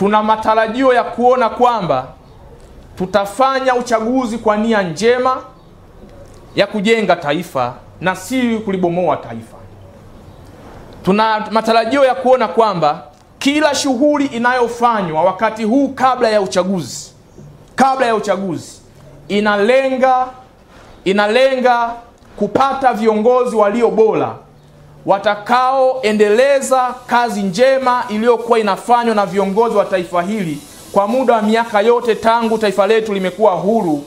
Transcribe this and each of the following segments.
tuna matarajio ya kuona kwamba tutafanya uchaguzi kwa nia njema ya kujenga taifa na si kulibomoa taifa. Tuna matarajio ya kuona kwamba kila shughuli inayofanywa wakati huu kabla ya uchaguzi inalenga kupata viongozi walio bora watakaoendeleza kazi njema iliyokuwa inafanywa na viongozi wa taifa hili kwa muda wa miaka yote tangu taifa letu limekuwa huru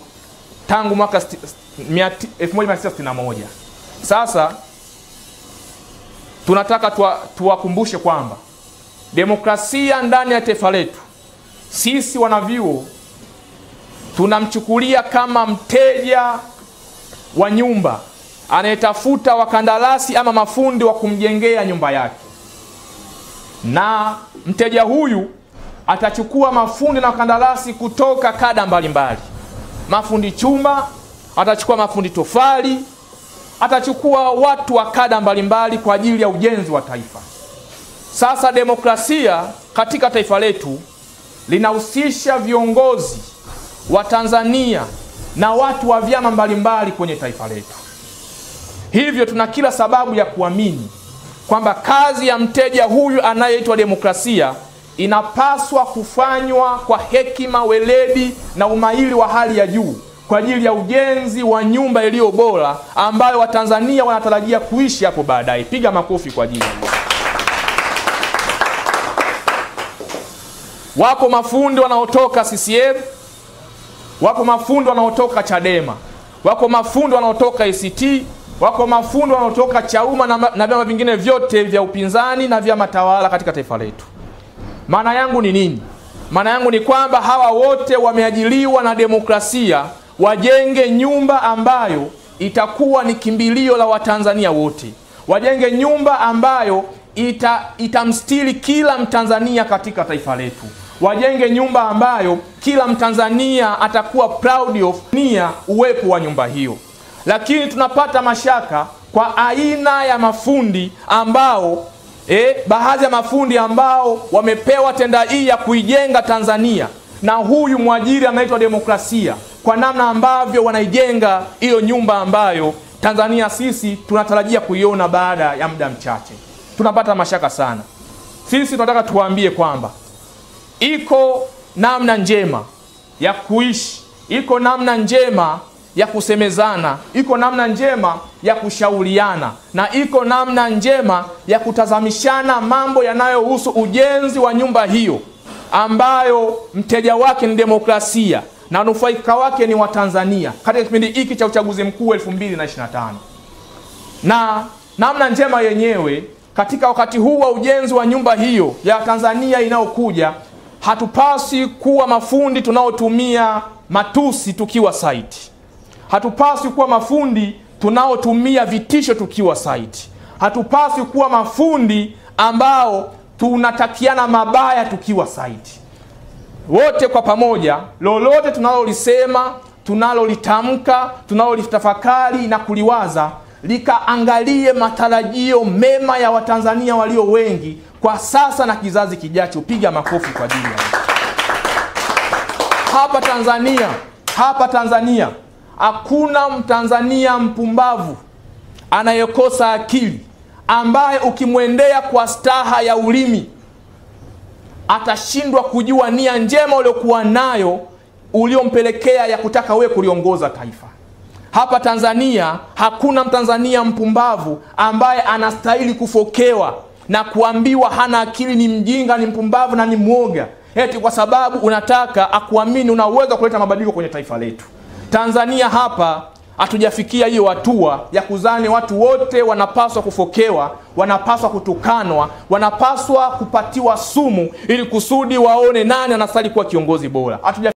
tangu mwaka 1961. Sasa tunataka tuwakumbushe kwamba demokrasia ndani ya taifa letu, sisi wanavyuo tunamchukulia kama mteja wa nyumba anayetafuta wakandarasi ama mafundi wa kumjengea nyumba yake, na mteja huyu atachukua mafundi na wakandarasi kutoka kada mbalimbali. Mafundi chuma, atachukua mafundi tofali, atachukua watu wa kada mbalimbali kwa ajili ya ujenzi wa taifa. Sasa demokrasia katika taifa letu linahusisha viongozi wa Tanzania na watu wa vyama mbalimbali kwenye taifa letu. Hivyo tuna kila sababu ya kuamini kwamba kazi ya mteja huyu anayeitwa demokrasia inapaswa kufanywa kwa hekima, weledi na umahiri wa hali ya juu kwa ajili ya ujenzi wa nyumba iliyo bora ambayo Watanzania wanatarajia kuishi hapo baadaye. Piga makofi kwa ajili hiyo. Wapo mafundi wanaotoka CCM, wako mafundi wanaotoka Chadema, wako mafundi wanaotoka ACT, wako mafundi wanaotoka Chauma na vyama vingine vyote vya upinzani na vyama tawala katika taifa letu. Maana yangu ni nini? Maana yangu ni kwamba hawa wote wameajiliwa na demokrasia wajenge nyumba ambayo itakuwa ni kimbilio la Watanzania wote. Wajenge nyumba ambayo itamstiri kila Mtanzania katika taifa letu. Wajenge nyumba ambayo kila Mtanzania atakuwa proud of uwepo wa nyumba hiyo. Lakini tunapata mashaka kwa aina ya mafundi ambao baadhi ya mafundi ambao wamepewa tenda hii ya kuijenga Tanzania na huyu mwajiri anaitwa demokrasia, kwa namna ambavyo wanaijenga hiyo nyumba ambayo Tanzania sisi tunatarajia kuiona baada ya muda mchache. Tunapata mashaka sana. Sisi tunataka tuwaambie kwamba iko namna njema ya kuishi, iko namna njema ya kusemezana, iko namna njema ya kushauriana, na iko namna njema ya kutazamishana mambo yanayohusu ujenzi wa nyumba hiyo ambayo mteja wake ni demokrasia na nufaika wake ni Watanzania katika kipindi hiki cha uchaguzi mkuu 2025. Na namna njema yenyewe katika wakati huu wa ujenzi wa nyumba hiyo ya Tanzania inayokuja, hatupasi kuwa mafundi tunaotumia matusi tukiwa site. Hatupasi kuwa mafundi tunaotumia vitisho tukiwa site. Hatupasi kuwa mafundi ambao tunatakiana mabaya tukiwa site. Wote kwa pamoja, lolote tunalolisema, tunalolitamka, tunalolitafakari na kuliwaza, likaangalie matarajio mema ya Watanzania walio wengi kwa sasa na kizazi kijacho. Piga makofi kwa ajili ya hapa Tanzania hakuna Mtanzania mpumbavu anayekosa akili ambaye ukimwendea kwa staha ya ulimi atashindwa kujua nia njema uliokuwa nayo uliompelekea ya kutaka wewe kuliongoza taifa. Hapa Tanzania hakuna Mtanzania mpumbavu ambaye anastahili kufokewa na kuambiwa hana akili, ni mjinga, ni mpumbavu na ni mwoga, eti kwa sababu unataka akuamini una uwezo kuleta mabadiliko kwenye taifa letu. Tanzania hapa hatujafikia hiyo hatua ya kuzani watu wote wanapaswa kufokewa, wanapaswa kutukanwa, wanapaswa kupatiwa sumu ili kusudi waone nani anastahili kuwa kiongozi bora.